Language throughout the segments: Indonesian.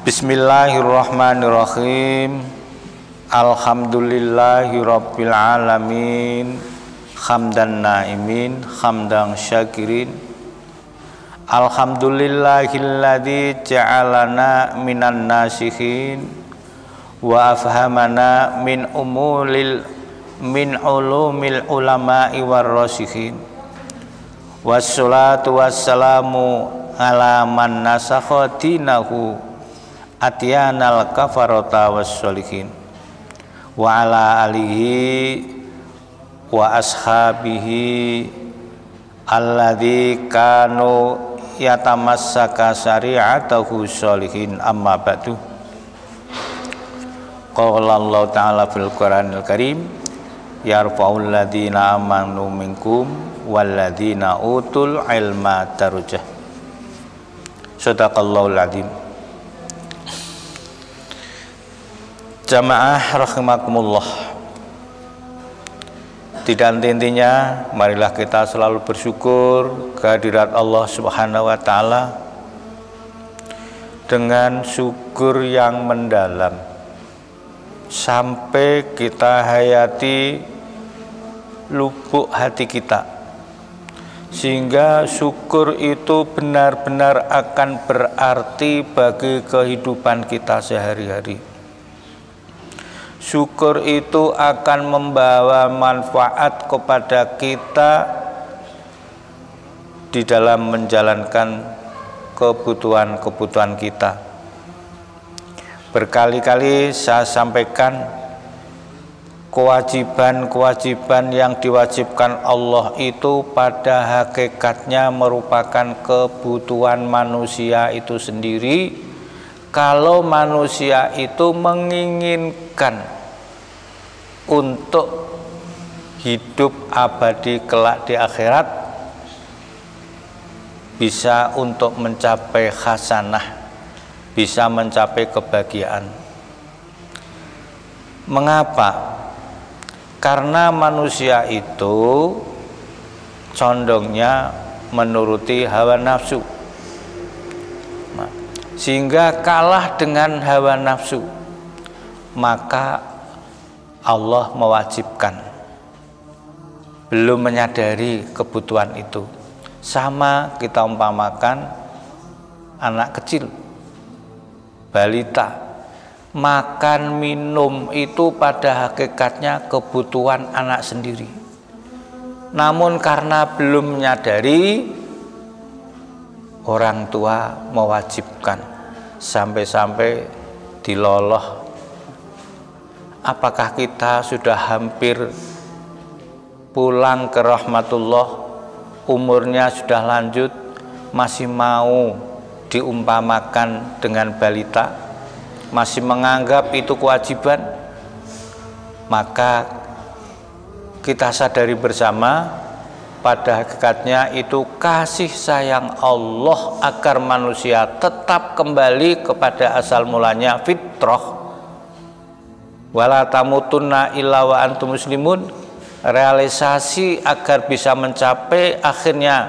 Bismillahirrahmanirrahim. Alhamdulillahirabbil alamin. Hamdan naimin, hamdan syakirin. Alhamdulillahilladzi ja'alana minan nasihin wa afhamana min ulumil ulama'i warrasihin. Wassalatu wassalamu ala man nasakha dinahu atyanal kafarata wassolihin wa ala alihi wa ashabihi alladzi kanu yatamassaka syari'atahu sholihin. Amma ba'du. Qala Allah ta'ala fil Qur'anil Karim, yarfa'ul ladzina amanu minkum walladzina utul ilma darajah. Shadaqallahul adzim. Jamaah rahimakumullah. Tidak henti-hentinya marilah kita selalu bersyukur kehadirat Allah Subhanahu wa taala dengan syukur yang mendalam sampai kita hayati lubuk hati kita, sehingga syukur itu benar-benar akan berarti bagi kehidupan kita sehari-hari. Syukur itu akan membawa manfaat kepada kita di dalam menjalankan kebutuhan-kebutuhan kita. Berkali-kali saya sampaikan, kewajiban-kewajiban yang diwajibkan Allah itu pada hakikatnya merupakan kebutuhan manusia itu sendiri. Kalau manusia itu menginginkan untuk hidup abadi kelak di akhirat, bisa untuk mencapai hasanah, bisa mencapai kebahagiaan. Mengapa? Karena manusia itu condongnya menuruti hawa nafsu, sehingga kalah dengan hawa nafsu, maka Allah mewajibkan, belum menyadari kebutuhan itu. Sama kita umpamakan anak kecil, balita, makan minum itu pada hakikatnya kebutuhan anak sendiri. Namun karena belum menyadari, orang tua mewajibkan, sampai-sampai diloloh. Apakah kita sudah hampir pulang ke rahmatullah, umurnya sudah lanjut, masih mau diumpamakan dengan balita, masih menganggap itu kewajiban? Maka kita sadari bersama, pada hakikatnya itu kasih sayang Allah agar manusia tetap kembali kepada asal mulanya fitrah. Wala tamutunna illa wa antum muslimun. Realisasi agar bisa mencapai akhirnya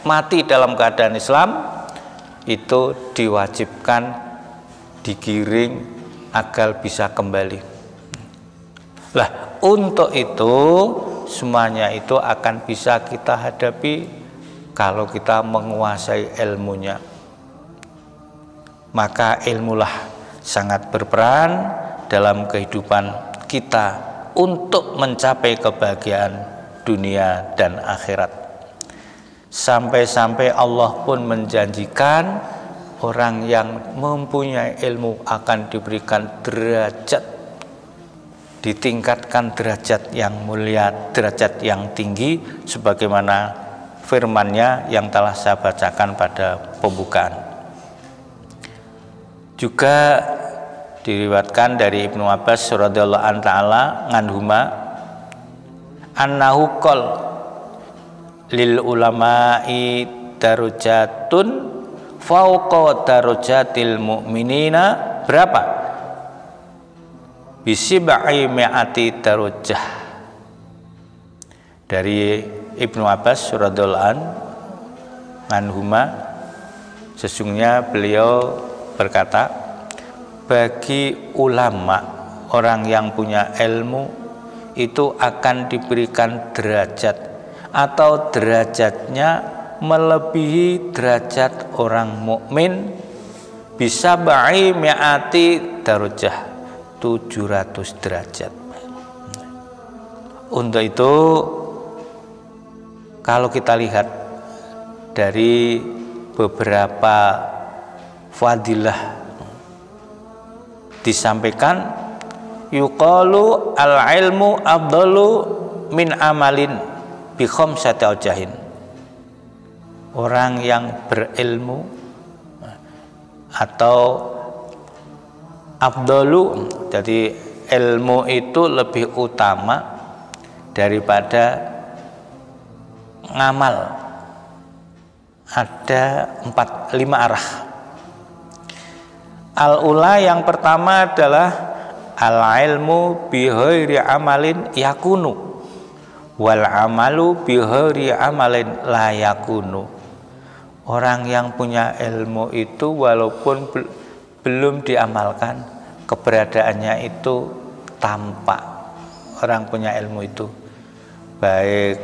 mati dalam keadaan Islam, itu diwajibkan, digiring agar bisa kembali. Lah, untuk itu semuanya itu akan bisa kita hadapi kalau kita menguasai ilmunya. Maka ilmulah sangat berperan dalam kehidupan kita untuk mencapai kebahagiaan dunia dan akhirat. Sampai-sampai Allah pun menjanjikan orang yang mempunyai ilmu akan diberikan derajat, ditingkatkan derajat yang mulia, derajat yang tinggi, sebagaimana firman-Nya yang telah saya bacakan pada pembukaan. Juga diriwayatkan dari Ibnu Abbas radhiyallahu ta'ala anhuma annahu qol lil ulama'i darajatun fauqa darajatil mu'minina. Berapa? Bisibai mi'ati darajah. Dari Ibnu Abbas radhiyallahu anhuma, sesungguhnya beliau berkata, bagi ulama, orang yang punya ilmu itu akan diberikan derajat atau derajatnya melebihi derajat orang mukmin bisa ba'i mi'ati darajah, 700 derajat. Untuk itu kalau kita lihat dari beberapa fadilah disampaikan, yuqalu al-ilmu afdalu min amalin bi khamsati awjahin. Orang yang berilmu atau afdalu, jadi ilmu itu lebih utama daripada ngamal. Ada 5 arah. Al-ula yang pertama adalah al-ilmu bi ghairi amalin yakunu wal amalu bi ghairi amalin la yakunu. Orang yang punya ilmu itu walaupun belum diamalkan, keberadaannya itu tampak. Orang punya ilmu itu baik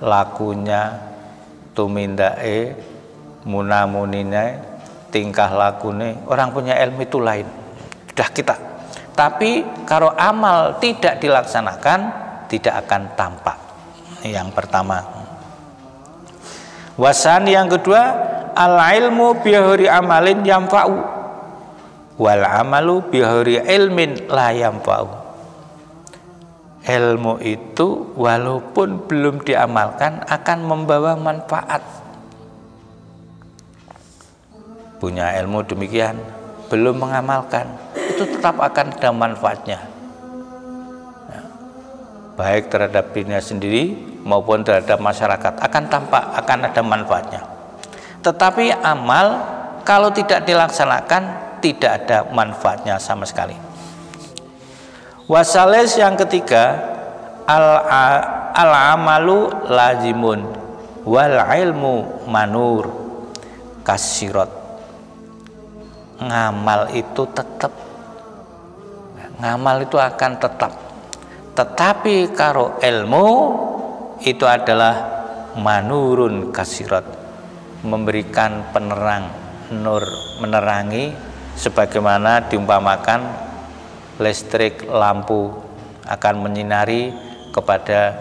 lakunya, tumindake, munamunine, tingkah lakune, orang punya ilmu itu lain. Sudah kita. Tapi kalau amal tidak dilaksanakan, tidak akan tampak. Yang pertama. Wasan yang kedua, al ilmu bi ghairi amalin yanfa'u wal amalu bi ghairi ilmin la yanfa'u. Ilmu itu walaupun belum diamalkan akan membawa manfaat. Punya ilmu demikian, belum mengamalkan, itu tetap akan ada manfaatnya, baik terhadap dirinya sendiri maupun terhadap masyarakat, akan tampak, akan ada manfaatnya. Tetapi amal kalau tidak dilaksanakan tidak ada manfaatnya sama sekali. Wasales yang ketiga, al-amalu lazimun wal ilmu manur kasirat. Ngamal itu tetap, ngamal itu akan tetap. Tetapi kalau ilmu itu adalah manurun kasirat, memberikan penerang, nur, menerangi, sebagaimana diumpamakan listrik lampu akan menyinari kepada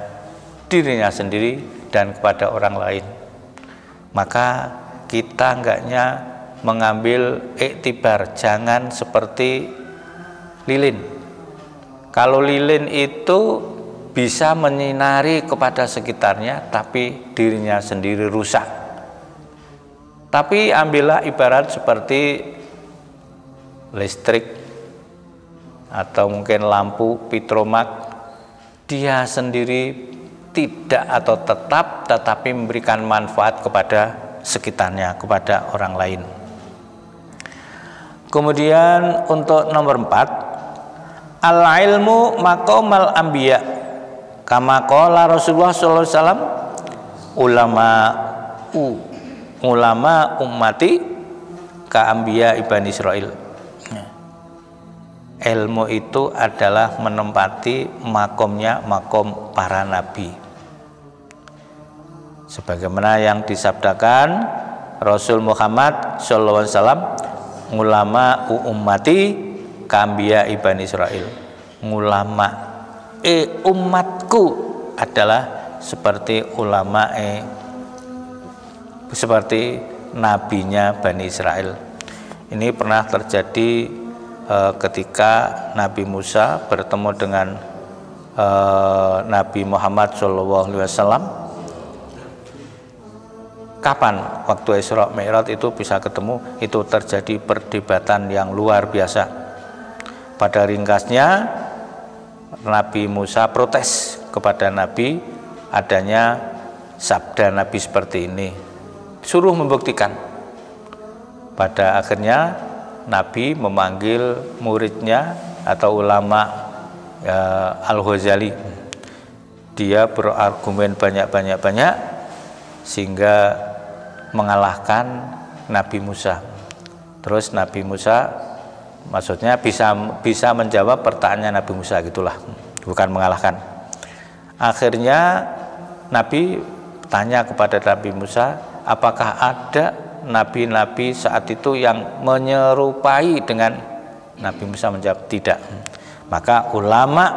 dirinya sendiri dan kepada orang lain. Maka kita enggaknya mengambil iktibar, jangan seperti lilin. Kalau lilin itu bisa menyinari kepada sekitarnya tapi dirinya sendiri rusak. Tapi ambillah ibarat seperti listrik atau mungkin lampu pitromak, dia sendiri tidak atau tetap, tetapi memberikan manfaat kepada sekitarnya, kepada orang lain. Kemudian untuk nomor 4, al-ilmu maqamal anbiya kama qala Rasulullah sallallahu alaihi wasallam, ulama ummati ka anbiya Bani Israil. Ilmu itu adalah menempati makomnya makom para nabi, sebagaimana yang disabdakan Rasul Muhammad sallallahu alaihi wasallam, ulama ummati kambia Bani Israil. Ulama umatku adalah seperti ulama seperti nabinya Bani Israil. Ini pernah terjadi ketika Nabi Musa bertemu dengan Nabi Muhammad SAW. Kapan waktu Isra Mi'raj itu bisa ketemu? Itu terjadi perdebatan yang luar biasa. Pada ringkasnya, Nabi Musa protes kepada Nabi adanya sabda Nabi seperti ini, suruh membuktikan. Pada akhirnya Nabi memanggil muridnya atau ulama Al-Ghazali. Dia berargumen banyak sehingga mengalahkan Nabi Musa. Terus Nabi Musa Maksudnya bisa menjawab pertanyaan Nabi Musa gitulah, bukan mengalahkan. Akhirnya Nabi tanya kepada Nabi Musa, apakah ada nabi-nabi saat itu yang menyerupai dengan Nabi Musa? Menjawab tidak. Maka ulama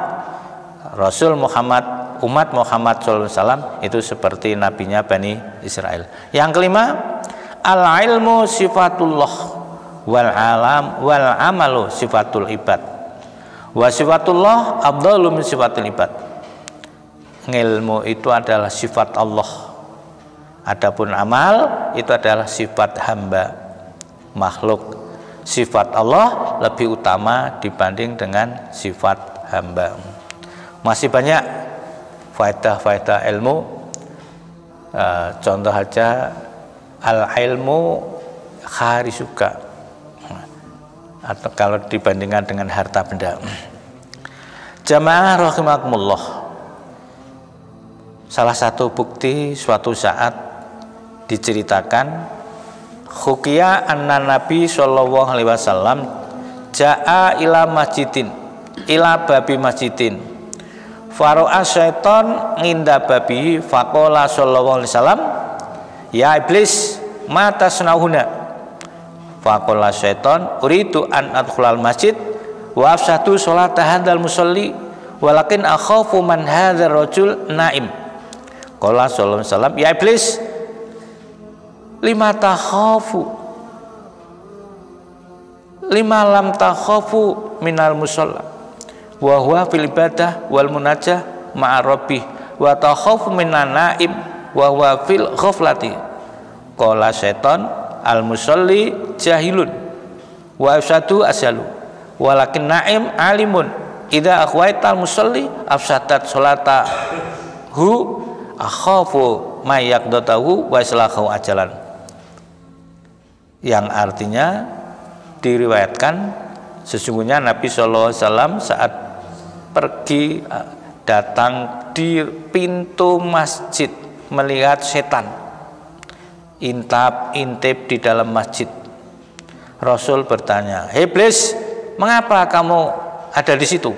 Rasul Muhammad, umat Muhammad SAW itu seperti nabinya Bani Israel. Yang kelima, al-ilmu sifatullah wal amalu sifatul ibad. Wa sifatullah afdalu min sifatul ibad. Ilmu itu adalah sifat Allah. Adapun amal itu adalah sifat hamba, makhluk. Sifat Allah lebih utama dibanding dengan sifat hamba. Masih banyak faedah-faedah ilmu. Contoh aja, al-ilmu kharisuka, atau kalau dibandingkan dengan harta benda. Jamaah rahimakumullah, salah satu bukti suatu saat diceritakan Khukiya anna Nabi sallallahu alaihi wasallam ja'a ila masjidin, ila babi masjidin, faro'a syaiton nginda babi, faqala sallallahu alaihi wasallam, ya iblis ma tasnahuna, faqala syaiton uridu an adkhulal masjid wa afsatu sholata hadzal musalli walakin akhafu man hadzal rajul naim. Qala sallallahu alaihi wasallam, ya iblis lima lam takhafu minal musalla wa huwa fil ibadah wal munajah ma'a rabbih wa takhafu minan naim wa huwa fil ghaflati. Qala syaiton al musalli jahilun wa afsadu asalu walakin naim alimun idza akhwaital musalli afsadat salatahu akhafu mayaqdatahu wa islahu ajalan. Yang artinya diriwayatkan sesungguhnya Nabi SAW saat pergi datang di pintu masjid melihat setan intip di dalam masjid. Rasul bertanya, "Hei iblis, mengapa kamu ada di situ?"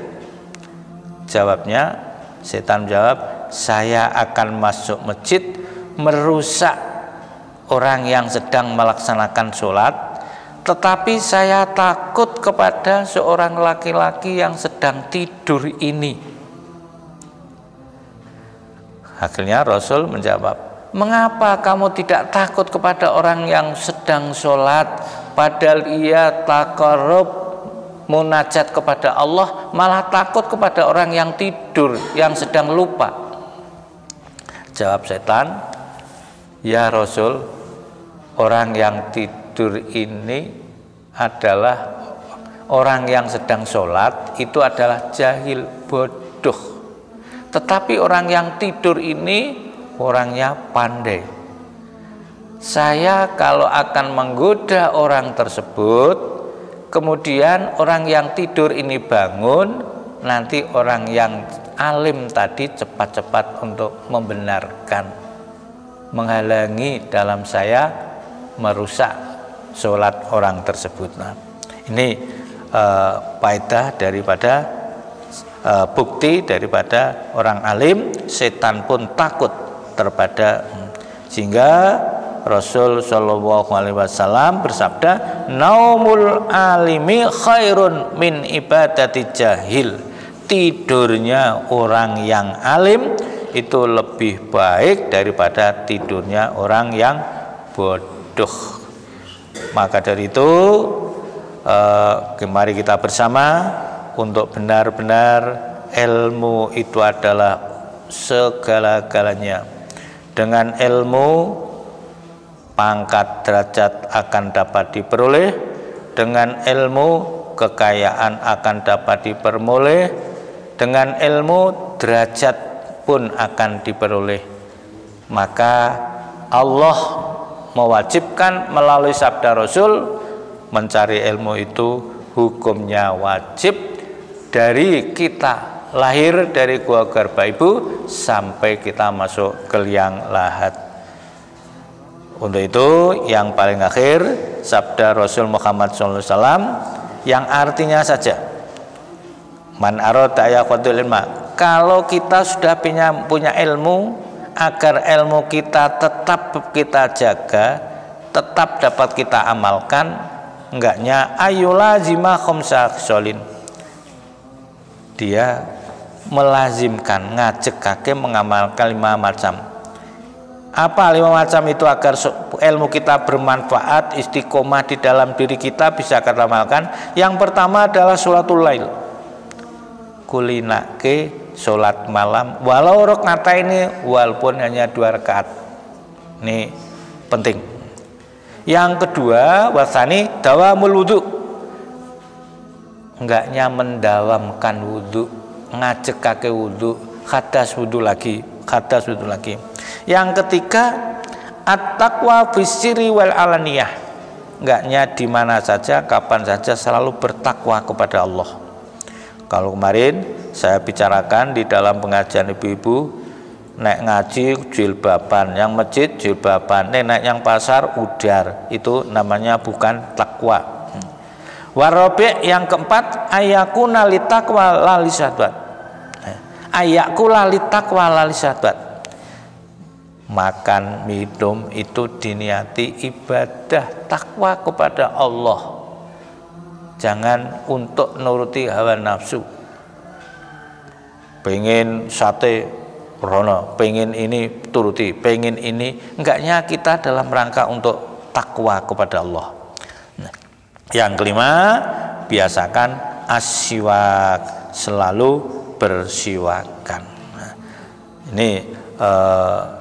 Jawabnya, setan menjawab, "Saya akan masuk masjid merusak orang yang sedang melaksanakan sholat, tetapi saya takut kepada seorang laki-laki yang sedang tidur ini." Akhirnya Rasul menjawab, "Mengapa kamu tidak takut kepada orang yang sedang sholat, padahal ia taqarrub munajat kepada Allah, malah takut kepada orang yang tidur, yang sedang lupa?" Jawab setan, "Ya Rasul, orang yang tidur ini adalah orang yang sedang sholat, itu adalah jahil, bodoh. Tetapi orang yang tidur ini orangnya pandai. Saya kalau akan menggoda orang tersebut, kemudian orang yang tidur ini bangun, nanti orang yang alim tadi cepat-cepat untuk membenarkan, menghalangi dalam saya merusak sholat orang tersebut." Nah, ini faedah daripada bukti daripada orang alim, setan pun takut terhadap, sehingga Rasul Shallallahu Alaihi Wasallam bersabda, "Naumul alimi khairun min ibadati jahil." Tidurnya orang yang alim itu lebih baik daripada tidurnya orang yang bodoh. Maka dari itu mari kita bersama untuk benar-benar ilmu itu adalah segala-galanya. Dengan ilmu pangkat derajat akan dapat diperoleh, dengan ilmu kekayaan akan dapat diperoleh, dengan ilmu derajat pun akan diperoleh. Maka Allah mewajibkan melalui sabda Rasul, mencari ilmu itu hukumnya wajib dari kita lahir dari gua garba ibu sampai kita masuk ke liang lahat. Untuk itu yang paling akhir sabda Rasul Muhammad SAW, yang artinya saja. Man arada yaqudul ilma. Kalau kita sudah punya ilmu, agar ilmu kita tetap kita jaga, tetap dapat kita amalkan, enggaknya ayulazima khamsa khisalin. Dia melazimkan, ngajekake mengamalkan 5 macam. Apa 5 macam itu agar ilmu kita bermanfaat, istiqomah di dalam diri kita bisa kita amalkan? Yang pertama adalah sholatul lail. Kulinake sholat malam walau rakaat ini walaupun hanya 2 rakaat. Ini penting. Yang kedua, wasani dawamul wudu. Enggaknya mendawamkan wudu, ngajekake wudu, hadas wudu lagi. Yang ketiga, at-taqwa fisiri wal alaniyah. Enggaknya di mana saja, kapan saja selalu bertakwa kepada Allah. Kalau kemarin saya bicarakan di dalam pengajian ibu-ibu, nek ngaji jilbaban, yang masjid jilbaban, nek yang pasar udar, itu namanya bukan takwa. Warabi' yang keempat, ayakuna litakwa lalisabat. Ayakula litakwa lalisabat. Makan minum itu diniati ibadah takwa kepada Allah. Jangan untuk nuruti hawa nafsu. Pengen sate rono, pengen ini turuti, pengen ini, enggaknya kita dalam rangka untuk takwa kepada Allah. Nah, yang kelima, biasakan asyiwak, selalu bersiwakan. Nah, ini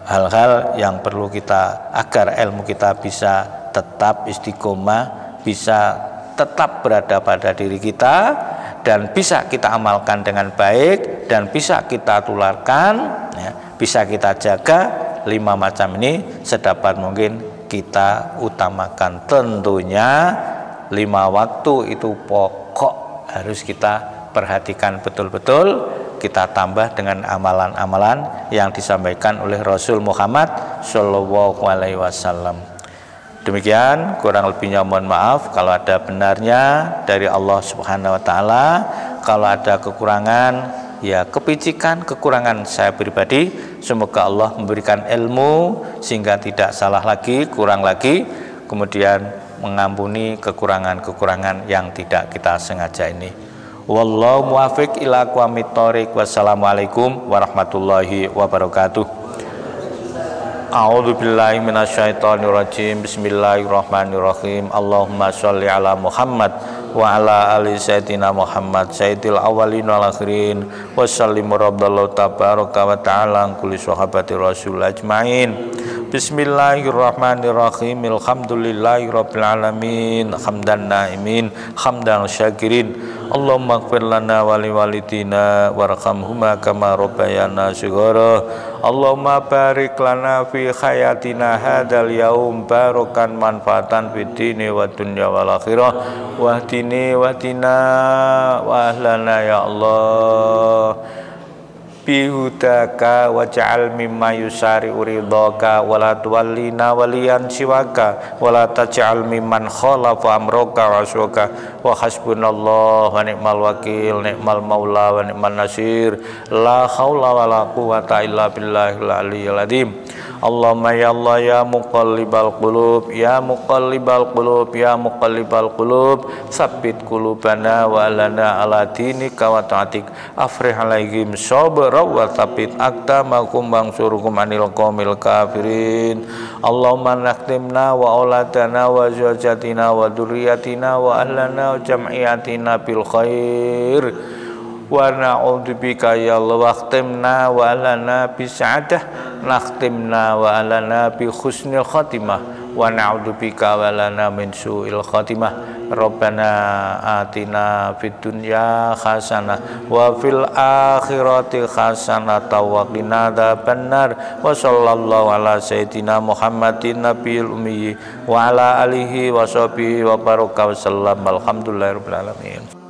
hal-hal yang perlu kita agar ilmu kita bisa tetap istiqomah, bisa tetap berada pada diri kita, dan bisa kita amalkan dengan baik, dan bisa kita tularkan, ya, bisa kita jaga. 5 macam ini sedapat mungkin kita utamakan. Tentunya 5 waktu itu pokok, harus kita perhatikan betul-betul, kita tambah dengan amalan-amalan yang disampaikan oleh Rasul Muhammad SAW. Demikian, kurang lebihnya mohon maaf. Kalau ada benarnya dari Allah Subhanahu wa Ta'ala, kalau ada kekurangan, ya kepicikan, kekurangan saya pribadi. Semoga Allah memberikan ilmu sehingga tidak salah lagi, kurang lagi, kemudian mengampuni kekurangan-kekurangan yang tidak kita sengaja ini. Wallahu muwaffiq ila aqwamit thoriq. Wassalamualaikum warahmatullahi wabarakatuh. A'udzu billahi minasyaitonir rajim. Bismillahirrahmanirrahim. Allahumma sholli ala Muhammad wa ala ali sayyidina Muhammad sayyidil awwalin wal akhirin wa sallim rabballahu tabaraka wa ta'ala kulli sahabati rasul ajmain. Bismillahirrahmanirrahim. Alhamdulillahirabbil alamin, hamdan naimin, hamdan syakirin. Allahumma ighfir lana wa liwalidina warhamhuma kama rabbayana shighara. Allahumma barik lana fi hayatina hadzal yaum barakan manfaatan fid dini wa dunya wal akhirah. Wahdini wahdina wa ahlana ya Allah bihudaka waj'al mimma yusari uridhaka wala tuwallina waliyan siwaka wala taj'al mimman khalafa amroka wasuka wa hasbunallah wa ni'mal wakil ni'mal maula wa ni'mal nasir la haula wala quwata illa billahil aliyyil azim. Allahumma ya Allah ya muqallibal qulub ya muqallibal qulub ya muqallibal qulub tsabbit qulubana wa lana ala dinika wa ta'atik afrih alaihim sabra wa tsabbit aqdamakum wansurhum anil qaumil kafirin. Allahumma nakhtimna wa auladana wa zawjatina wa dzurriyyatina wa ahlana wa jam'iyatina bil khair wa na'udzubika ya Allah waqtimna wa alana bi sa'adah nakhtimna wa alana bi husnil khatimah wa na'udzubika wa lana min su'il khatimah. Rabbana atina fid dunya hasanah wa fil akhirati hasanah wa qina adzabannar wa sallallahu ala sayyidina Muhammadin nabiyil ummi wa ala alihi wa sahbihi wa baraka wa sallam. Alhamdulillahirabbil alamin.